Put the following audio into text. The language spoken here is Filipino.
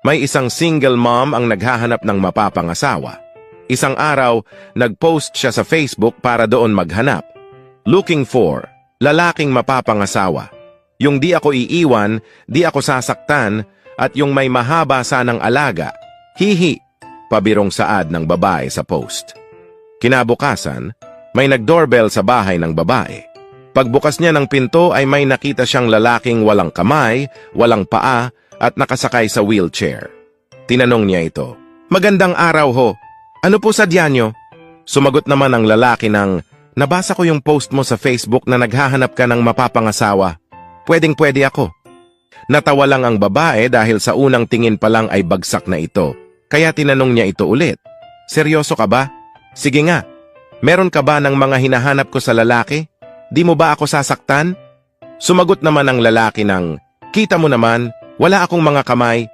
May isang single mom ang naghahanap ng mapapangasawa. Isang araw, nag-post siya sa Facebook para doon maghanap. Looking for, lalaking mapapangasawa. Yung di ako iiwan, di ako sasaktan, at yung may mahaba sanang alaga. Hihi, pabirong saad ng babae sa post. Kinabukasan, may nag-doorbell sa bahay ng babae. Pagbukas niya ng pinto ay may nakita siyang lalaking walang kamay, walang paa, at nakasakay sa wheelchair. Tinanong niya ito, "Magandang araw ho. Ano po sadya niyo?" Sumagot naman ang lalaki ng, "Nabasa ko yung post mo sa Facebook na naghahanap ka ng mapapangasawa. Pwedeng-pwede ako." Natawa lang ang babae dahil sa unang tingin pa lang ay bagsak na ito. Kaya tinanong niya ito ulit, "Seryoso ka ba? Sige nga. Meron ka ba ng mga hinahanap ko sa lalaki? Di mo ba ako sasaktan?" Sumagot naman ang lalaki ng, "Kita mo naman, wala akong mga kamay,